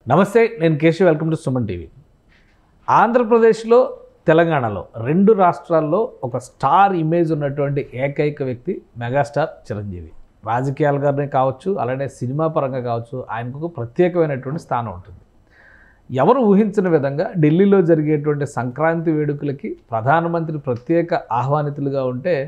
నమస్తే, నేను Keshav. Welcome to Suman TV. ఆంధ్రప్రదేశ్లో, తెలంగాణలో రెండు రాష్ట్రాల్లో ఒక స్టార్ ఇమేజ్ ఉన్నటువంటి ఏకైక వ్యక్తి మెగాస్టార్ చిరంజీవి. రాజకీయాలుగానే కావచ్చు, అలానే సినిమా పరంగా కావచ్చు, ఆయనకు ఒక ప్రత్యేకమైనటువంటి స్థానం ఉంటుంది. ఎవరు ఊహించిన విధంగా ఢిల్లీలో జరిగేటువంటి సంక్రాంతి వేడుకలకి ప్రధానమంత్రి ప్రత్యేక ఆహ్వానితులుగా ఉంటే,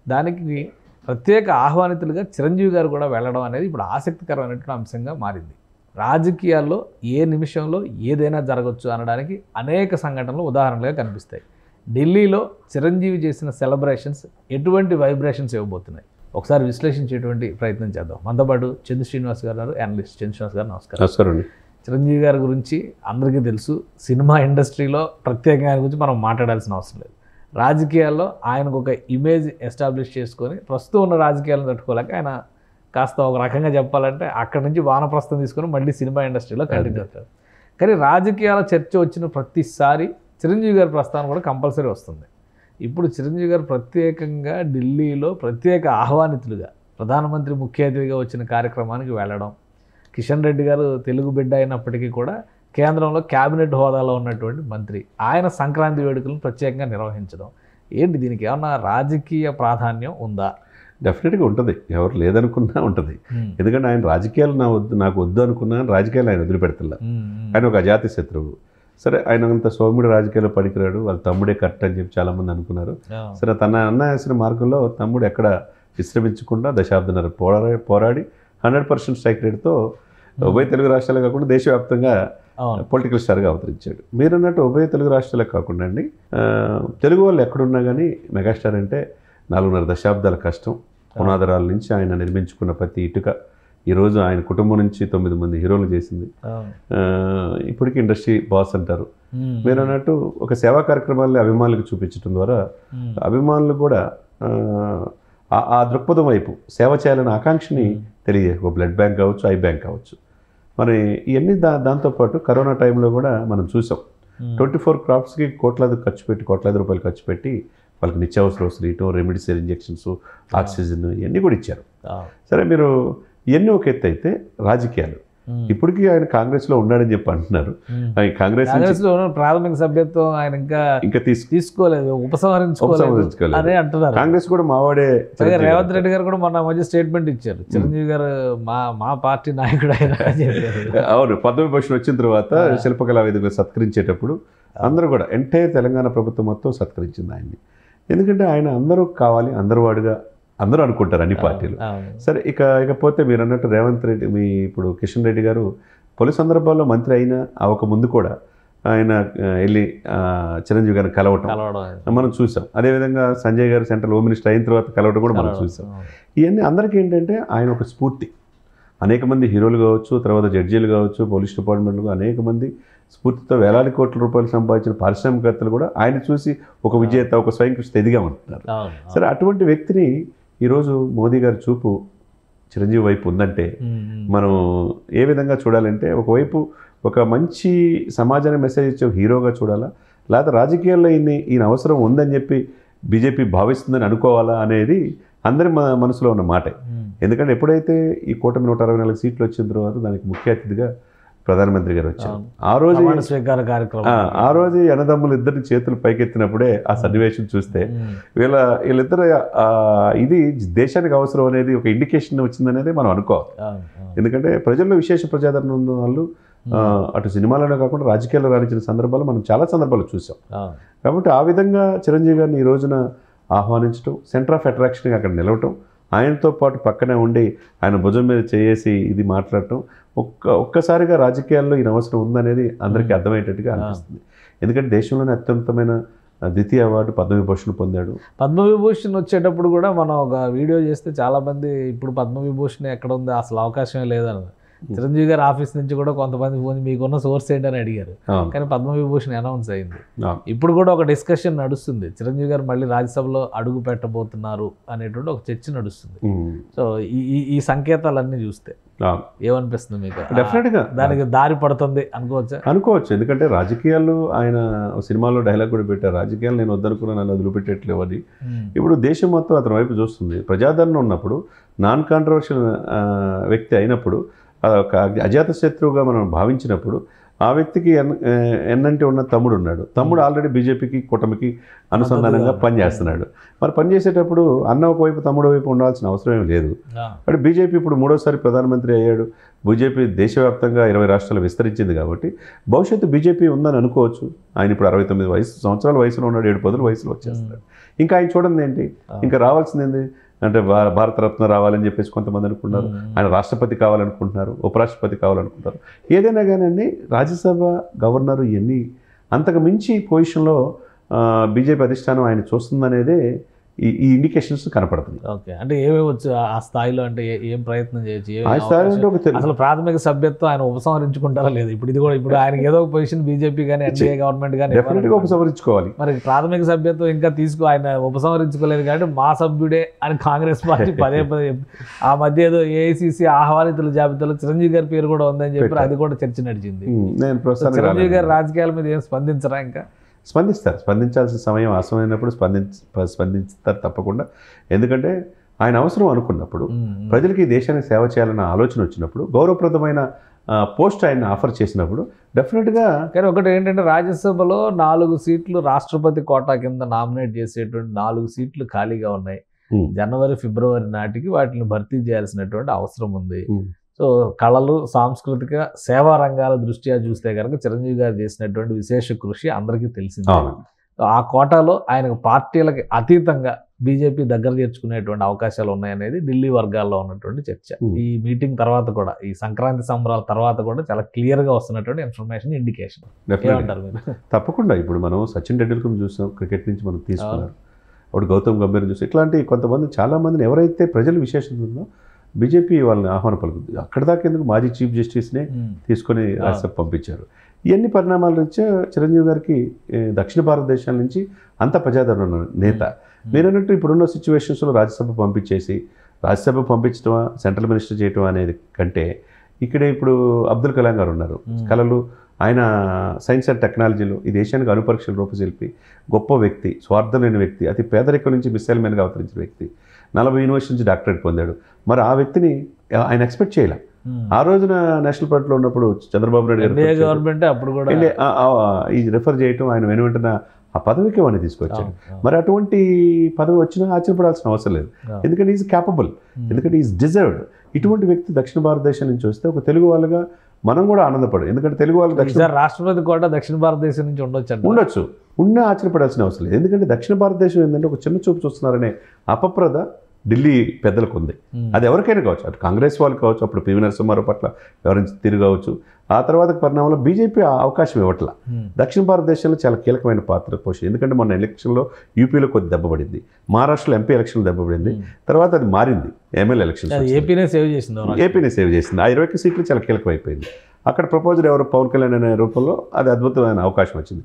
దానికి ప్రత్యేక ఆహ్వానితులుగా చిరంజీవి గారు కూడా వెళ్ళడం అనేది ఇప్పుడు ఆసక్తికరమైనటువంటి అంశంగా మారింది. రాజకీయాల్లో ఏ నిమిషంలో ఏదైనా జరగవచ్చు అనడానికి అనేక సంఘటనలు ఉదాహరణలుగా కనిపిస్తాయి. ఢిల్లీలో చిరంజీవి చేసిన సెలబ్రేషన్స్ ఎటువంటి వైబ్రేషన్స్ ఇవ్వబోతున్నాయి, ఒకసారి విశ్లేషించేటువంటి ప్రయత్నం చేద్దాం. మనతో పాటు చందు శ్రీనివాస్ గారు, అనలిస్ట్ చందు శ్రీనివాస్ గారు, నమస్కారం. నమస్కారం. చిరంజీవి గారి గురించి అందరికీ తెలుసు. సినిమా ఇండస్ట్రీలో ప్రత్యేకంగా ఆయన గురించి మనం మాట్లాడాల్సిన అవసరం లేదు. రాజకీయాల్లో ఆయనకు ఒక ఇమేజ్ ఎస్టాబ్లిష్ చేసుకొని ప్రస్తుతం ఉన్న రాజకీయాలను తట్టుకోలేక ఆయన కాస్త ఒక రకంగా చెప్పాలంటే అక్కడి నుంచి వానప్రస్థం తీసుకొని మళ్ళీ సినిమా ఇండస్ట్రీలో కంటిన్యూ అవుతారు. కానీ రాజకీయాల చర్చ వచ్చిన ప్రతిసారి చిరంజీవి గారి ప్రస్థానం కూడా కంపల్సరీ వస్తుంది. ఇప్పుడు చిరంజీవి గారు ప్రత్యేకంగా ఢిల్లీలో ప్రత్యేక ఆహ్వానితులుగా ప్రధానమంత్రి ముఖ్య అతిథిగా వచ్చిన కార్యక్రమానికి వెళ్ళడం, కిషన్ రెడ్డి గారు తెలుగు బిడ్డ అయినప్పటికీ కూడా కేంద్రంలో క్యాబినెట్ హోదాలో ఉన్నటువంటి మంత్రి, ఆయన సంక్రాంతి వేడుకలను ప్రత్యేకంగా నిర్వహించడం, ఏంటి దీనికి ఏమన్నా రాజకీయ ప్రాధాన్యం ఉందా? డెఫినెట్గా ఉంటుంది, ఎవరు లేదనుకున్నా ఉంటుంది. ఎందుకంటే ఆయన రాజకీయాలు నాకు వద్దు అనుకున్నా రాజకీయాలు ఆయన వదిలిపెడతలే. ఆయన ఒక అజాతి శత్రువు. సరే, ఆయన అంత సౌమ్యుడు రాజకీయాల్లో పనికిరాడు, వాళ్ళ తమ్ముడే కరెక్ట్ అని చెప్పి చాలామంది అనుకున్నారు. సరే, తన అన్న వేసిన మార్గంలో తమ్ముడు ఎక్కడ విశ్రమించకుండా దశాబ్దన్నర పోరాడి 100% స్ట్రైక్ రేట్తో ఉభయ తెలుగు రాష్ట్రాలే కాకుండా దేశవ్యాప్తంగా పొలిటికల్ స్టార్గా అవతరించాడు. మీరు అన్నట్టు ఉభయ తెలుగు రాష్ట్రాలే కాకుండా అండి, తెలుగు వాళ్ళు ఎక్కడున్నా కానీ మెగాస్టార్ అంటే 4.5 దశాబ్దాల కష్టం, పునాదరాల నుంచి ఆయన నిర్మించుకున్న ప్రతి ఇటుక ఈరోజు ఆయన కుటుంబం నుంచి 9 మంది హీరోలు చేసింది. ఇప్పటికీ ఇండస్ట్రీ బాస్ అంటారు. మీరు అన్నట్టు ఒక సేవా కార్యక్రమాలని అభిమానులకు చూపించడం ద్వారా అభిమానులు కూడా ఆ దృక్పథం వైపు సేవ చేయాలనే ఆకాంక్షని తెలియజే, ఒక బ్లడ్ బ్యాంక్ కావచ్చు, ఐ బ్యాంక్ కావచ్చు. మరి ఇవన్నీ దాంతోపాటు కరోనా టైంలో కూడా మనం చూసాం. 24 క్రాప్స్కి కోట్లాది రూపాయలు ఖర్చు పెట్టి వాళ్ళకి నిత్యావసర వస్తువులు ఇవ్వటం, రెమిడిసివిర్ ఇంజెక్షన్స్, ఆక్సిజన్ ఇవన్నీ కూడా ఇచ్చారు. సరే, మీరు ఇవన్నీ ఒక ఎత్తు అయితే రాజకీయాలు ఇప్పటికీ ఆయన కాంగ్రెస్లో ఉన్నాడని చెప్పి అంటున్నారు. కాంగ్రెస్ ప్రాథమిక సభ్యత్వం ఆయన ఇంకా తీసుకోలేదు, ఉపసంహరించుకోలేదు అదే అంటున్నారు. కాంగ్రెస్ కూడా మావాడే. రేవంత్ రెడ్డి గారు కూడా మొన్న మధ్య స్టేట్మెంట్ ఇచ్చారు, చిరంజీవి గారు మా పార్టీ నాయకుడు ఆయన. అవును, పద్మవిభూషణ్ వచ్చిన తర్వాత శిల్పకళా వేదికలు సత్కరించేటప్పుడు అందరూ కూడా ఎంటైర్ తెలంగాణ ప్రభుత్వం మొత్తం సత్కరించింది ఆయన్ని. ఎందుకంటే ఆయన అందరూ కావాలి, అందరూ వాడుగా అందరూ అనుకుంటారు అన్ని పార్టీలు. సరే, ఇకపోతే మీరు అన్నట్టు రేవంత్ రెడ్డి, ఇప్పుడు కిషన్ రెడ్డి గారు పలు సందర్భాల్లో మంత్రి అయినా అవ్వక ముందు కూడా ఆయన వెళ్ళి చిరంజీవి గారిని కలవటం మనం చూసాం. అదేవిధంగా సంజయ్ గారు సెంట్రల్ హోమ్ మినిస్టర్ అయిన తర్వాత కలవటం కూడా మనం చూసాం. ఇవన్నీ అందరికీ ఏంటంటే ఆయన ఒక స్ఫూర్తి. అనేక మంది హీరోలు కావచ్చు, తర్వాత జడ్జీలు కావచ్చు, పోలీస్ డిపార్ట్మెంట్లు అనేక మంది స్ఫూర్తితో వేలాది కోట్ల రూపాయలు సంపాదించిన పారిశ్రామికవేత్తలు కూడా ఆయన చూసి ఒక విజేత, ఒక స్వయం కృషి ఎదిగా ఉంటున్నారు. సరే, అటువంటి వ్యక్తిని ఈరోజు మోదీ గారి చూపు చిరంజీవి వైపు ఉందంటే మనం ఏ విధంగా చూడాలంటే, ఒకవైపు ఒక మంచి సమాజానికి మెసేజ్ ఇచ్చే హీరోగా చూడాలా, లేకపోతే రాజకీయాల్లో ఈయన అవసరం ఉందని చెప్పి బీజేపీ భావిస్తుందని అనుకోవాలా అనేది అందరి మనసులో ఉన్న మాట. ఎందుకంటే ఎప్పుడైతే ఈ కూటమి 164 సీట్లు వచ్చిన తర్వాత దానికి ముఖ్య అతిథిగా ప్రధానమంత్రి గారు వచ్చారు. ఆ రోజు అన్నదమ్ములు ఇద్దరిని చేతులు పైకెత్తినప్పుడే ఆ సన్నివేశం చూస్తే వీళ్ళిద్దరు ఇది దేశానికి అవసరం అనేది ఒక ఇండికేషన్ వచ్చిందనేది మనం అనుకోవాలి. ఎందుకంటే ప్రజల్లో విశేష ప్రజాదరణ ఉన్న వాళ్ళు అటు సినిమాలోనే కాకుండా రాజకీయాల్లో రాణించిన సందర్భాలు మనం చాలా సందర్భాలు చూసాం. కాబట్టి ఆ విధంగా చిరంజీవి గారిని ఈ రోజున ఆహ్వానించడం, సెంటర్ ఆఫ్ అట్రాక్షన్గా అక్కడ నిలవటం, ఆయనతో పాటు పక్కనే ఉండి ఆయన భుజం మీద చేసి ఇది మాట్లాడటం, ఒక్కసారిగా రాజకీయాల్లో ఈయన అవసరం ఉందనేది అందరికీ అర్థమయ్యేటట్టుగా అనిపిస్తుంది. ఎందుకంటే దేశంలోనే అత్యున్నతమైన ద్వితీయ అవార్డు పద్మవిభూషణ్ పొందాడు. పద్మవిభూషణ్ వచ్చేటప్పుడు కూడా మనం ఒక వీడియో చేస్తే చాలామంది ఇప్పుడు పద్మవిభూషణ్ ఎక్కడ ఉంది, అసలు అవకాశమే లేదని. చిరంజీవి గారి ఆఫీస్ నుంచి కూడా కొంతమంది ఫోన్ మీకున్న సోర్స్ ఏంటని అడిగారు. కానీ పద్మవిభూషణ్ అనౌన్స్ అయింది. ఇప్పుడు కూడా ఒక డిస్కషన్ నడుస్తుంది, చిరంజీవి గారు మళ్ళీ రాజ్యసభలో అడుగు పెట్టబోతున్నారు అనేటువంటి ఒక చర్చ నడుస్తుంది. సో ఈ సంకేతాలన్నీ చూస్తే ఏమనిపిస్తుంది మీకు? డెఫినెట్గా దానికి దారి పడుతుంది అనుకోవచ్చు. ఎందుకంటే రాజకీయాలు ఆయన సినిమాలో డైలాగ్ కూడా పెట్టారు, రాజకీయాలు నేను వద్దనుకున్నా నన్ను వదిలిపెట్టట్లేవు అని. ఇప్పుడు దేశం మొత్తం అతని వైపు చూస్తుంది. ప్రజాదరణ ఉన్నప్పుడు, నాన్ కాంట్రవర్షియల్ వ్యక్తి అయినప్పుడు ఒక అజాత శత్రువుగా మనం భావించినప్పుడు ఆ వ్యక్తికి ఎన్నంటి ఉన్న తమ్ముడు ఉన్నాడు. తమ్ముడు ఆల్రెడీ బీజేపీకి కూటమికి అనుసంధానంగా పనిచేస్తున్నాడు. మరి పనిచేసేటప్పుడు అన్న ఒకవైపు తమ్ముడు వైపు ఉండాల్సిన అవసరం ఏమి లేదు. అంటే బీజేపీ ఇప్పుడు 3వసారి ప్రధానమంత్రి అయ్యాడు. బీజేపీ దేశవ్యాప్తంగా 20 రాష్ట్రాలు విస్తరించింది కాబట్టి భవిష్యత్తు బీజేపీ ఉందని అనుకోవచ్చు. ఆయన ఇప్పుడు 69 సంవత్సరాల వయసులో ఉన్నాడు, 7 పదుల వయసులో వచ్చేస్తున్నాడు. ఇంకా ఆయన చూడండి ఏంటి, ఇంకా రావాల్సింది ఏంటి అంటే భారతరత్న రావాలని చెప్పేసి కొంతమంది అనుకుంటున్నారు. ఆయన రాష్ట్రపతి కావాలనుకుంటున్నారు, ఉపరాష్ట్రపతి కావాలనుకుంటారు. ఏదైనా కానీ రాజ్యసభ గవర్నర్ ఇవన్నీ అంతకు మించి పొజిషన్లో బీజేపీ అధిష్టానం ఆయన చూస్తుందనేదే ఈ ఇండికేషన్స్ కనపడుతుంది. ఓకే, అంటే ఏమేమి వచ్చు ఆ స్థాయిలో, అంటే ఏం ప్రయత్నం చేయొచ్చు? ఆ స్థాయిలో అసలు ప్రాథమిక సభ్యత్వం ఆయన ఉపసంహరించుకుంటారా లేదు? ఇప్పుడు ఆయనకి ఏదో ఒక పొజిషన్ బీజేపీ కానీ ఎన్డీఏ గవర్నమెంట్ కానీ డెఫినెట్గా ఉపసంహరించుకోవాలి. మరి ప్రాథమిక సభ్యత్వం ఇంకా ఆయన ఉపసంహరించుకోలేదు కాబట్టి మా సభ్యుడే అని కాంగ్రెస్ పార్టీ పదే ఆ మధ్య ఏదో ఏఐసిసి ఆహ్వానితుల జాబితాలో చిరంజీవి గారి పేరు కూడా ఉందని చెప్పి అది కూడా చర్చ నడిచింది. చిరంజీవి గారి రాజకీయాల మీద ఏం స్పందించరా? ఇంకా స్పందిస్తారు. స్పందించాల్సిన సమయం ఆసమైనప్పుడు స్పందిస్తారు తప్పకుండా. ఎందుకంటే ఆయన అవసరం అనుకున్నప్పుడు, ప్రజలకి ఈ దేశానికి సేవ చేయాలన్న ఆలోచన వచ్చినప్పుడు, గౌరవప్రదమైన పోస్ట్ ఆయన ఆఫర్ చేసినప్పుడు డెఫినెట్గా. కానీ ఒకటి ఏంటంటే రాజ్యసభలో 4 సీట్లు రాష్ట్రపతి కోటా కింద నామినేట్ చేసేటువంటి 4 సీట్లు ఖాళీగా ఉన్నాయి. జనవరి ఫిబ్రవరి నాటికి వాటిని భర్తీ చేయాల్సినటువంటి అవసరం ఉంది. సో కళలు, సాంస్కృతిక సేవా రంగాల దృష్ట్యా చూస్తే కనుక చిరంజీవి గారు చేసినటువంటి విశేష కృషి అందరికీ తెలిసింది. ఆ కోటాలో ఆయనకు పార్టీలకి అతీతంగా బీజేపీ దగ్గర చేర్చుకునేటువంటి అవకాశాలు ఉన్నాయనేది ఢిల్లీ వర్గాల్లో ఉన్నటువంటి చర్చ. ఈ మీటింగ్ తర్వాత కూడా, ఈ సంక్రాంతి సంబరాల తర్వాత కూడా చాలా క్లియర్గా వస్తున్నటువంటి ఇన్ఫర్మేషన్, ఇండికేషన్. తప్పకుండా ఇప్పుడు మనం సచిన్ టెండూల్కర్ చూసాం, క్రికెట్ నుంచి మనం తీసుకున్నారు. అప్పుడు గౌతమ్ గంభీర్ చూసాం. ఇట్లాంటి కొంతమంది చాలామందిని ఎవరైతే ప్రజలు విశేషత ఉందో బీజేపీ వాళ్ళని ఆహ్వానం పలుకుతుంది. అక్కడ దాకా ఎందుకు మాజీ చీఫ్ జస్టిస్నే తీసుకొని రాజ్యసభ పంపించారు. ఇవన్నీ పరిణామాల నుంచే చిరంజీవి గారికి దక్షిణ భారతదేశం నుంచి అంత ప్రజాదరణ ఉన్న నేత. మీరు అన్నట్టు ఇప్పుడున్న సిచ్యువేషన్స్లో రాజ్యసభ పంపించడం, సెంట్రల్ మినిస్టర్ చేయటం అనేది కంటే ఇక్కడే ఇప్పుడు అబ్దుల్ కలాం గారు ఉన్నారు. కళలు, ఆయన సైన్స్ అండ్ టెక్నాలజీలో ఈ దేశానికి అణుపరీక్షలు రూపశిల్పి, గొప్ప వ్యక్తి, స్వార్థం లేని వ్యక్తి, అతి పేదరికం నుంచి మిస్సైల్ మ్యాన్గా అవతరించిన వ్యక్తి, 40 యూనివర్సిటీ నుంచి డాక్టరేట్ పొందాడు. మరి ఆ వ్యక్తిని ఆయన ఎక్స్పెక్ట్ చేయలే. ఆ రోజున నేషనల్ పార్టీలో ఉన్నప్పుడు చంద్రబాబు నాయుడు గారు గవర్నమెంట్ అప్పుడు కూడా ఈ రిఫర్ చేయటం, ఆయన వెనువెంటన ఆ పదవికి వాడిని తీసుకొచ్చాడు. మరి అటువంటి పదవి వచ్చినా ఆశ్చర్యపడాల్సిన అవసరం లేదు. ఎందుకంటే ఈజ్ క్యాపబుల్, ఎందుకంటే ఈజ్ డిజర్వ్డ్. ఇటువంటి వ్యక్తి దక్షిణ భారతదేశం నుంచి వస్తే ఒక తెలుగు వాళ్ళగా మనం కూడా ఆనందపడు. ఎందుకంటే తెలుగు వాళ్ళు రాష్ట్రపతి కూడా దక్షిణ భారతదేశం నుంచి ఉండొచ్చు, ఉన్న ఆశ్చర్యపడాల్సిన అవసరం లేదు. ఎందుకంటే దక్షిణ భారతదేశం ఏంటంటే ఒక చిన్న చూపు చూస్తున్నారనే అపప్రద ఢిల్లీ పెద్దలకు ఉంది. అది ఎవరికైనా కావచ్చు, అటు కాంగ్రెస్ వాళ్ళు కావచ్చు, అప్పుడు పివి నరసింహారావు పట్ల ఎవరైనా తిరిగి కావచ్చు. ఆ తర్వాత పరిణామంలో బీజేపీ అవకాశం ఇవ్వట్ల. దక్షిణ భారతదేశంలో చాలా కీలకమైన పాత్ర పోషి. ఎందుకంటే మొన్న ఎలక్షన్లో యూపీలో కొద్ది దెబ్బపడింది, మహారాష్ట్రలో ఎంపీ ఎలక్షన్లో దెబ్బపడింది, తర్వాత అది మారింది, ఎమ్మెల్యే ఎలక్షన్స్ ఏపీనే సేవ్ చేసింది. ఆ 20 సీట్లు చాలా కీలకమైపోయింది. అక్కడ ప్రపోజల్ ఎవరు పవన్ కళ్యాణ్ అనే రూపంలో అది అద్భుతమైన అవకాశం వచ్చింది.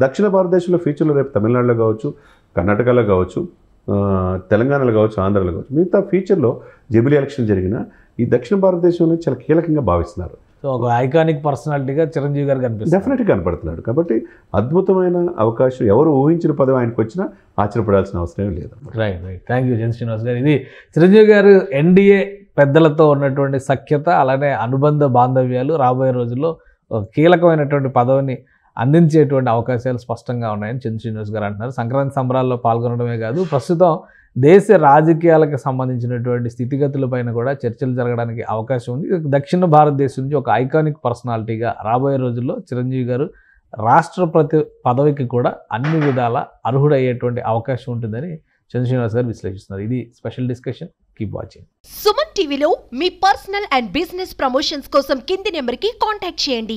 దక్షిణ భారతదేశంలో ఫ్యూచర్లో రేపు తమిళనాడులో కావచ్చు, కర్ణాటకలో కావచ్చు, తెలంగాణలో కావచ్చు, ఆంధ్రాలో కావచ్చు, మిగతా ఫ్యూచర్లో జమిలీ ఎలక్షన్ జరిగిన ఈ దక్షిణ భారతదేశంలో చాలా కీలకంగా భావిస్తున్నారు. సో ఒక ఐకానిక్ పర్సనాలిటీగా చిరంజీవి గారు కనిపిస్తారు, డెఫినెట్గా కనపడుతున్నాడు. కాబట్టి అద్భుతమైన అవకాశం, ఎవరు ఊహించిన పదవి ఆయనకు వచ్చినా ఆశ్చర్యపడాల్సిన అవసరం లేదు. రైట్. థ్యాంక్ యూ శ్రీనివాస్ గారు. ఇది చిరంజీవి గారు ఎన్డీఏ పెద్దలతో ఉన్నటువంటి సఖ్యత, అలానే అనుబంధ బాంధవ్యాలు రాబోయే రోజుల్లో కీలకమైనటువంటి పదవిని అందించేటువంటి అవకాశాలు స్పష్టంగా ఉన్నాయని శ్రీనివాస్ గారు అంటున్నారు. సంక్రాంతి సంబరాల్లో పాల్గొనడమే కాదు, ప్రస్తుతం దేశ రాజకీయాలకు సంబంధించినటువంటి స్థితిగతులపైన కూడా చర్చలు జరగడానికి అవకాశం ఉంది. దక్షిణ భారతదేశం నుంచి ఒక ఐకానిక్ పర్సనాలిటీగా రాబోయే రోజుల్లో చిరంజీవి గారు రాష్ట్రపతి పదవికి కూడా అన్ని విధాల అర్హుడయ్యేటువంటి అవకాశం ఉంటుందని శ్రీనివాస్ గారు విశ్లేషిస్తున్నారు. ఇది special discussion. Keep watching. Suman టీవీలో మీ పర్సనల్ అండ్ బిజినెస్ ప్రమోషన్స్ కోసం కింది నెంబర్కి కాంటాక్ట్ చేయండి.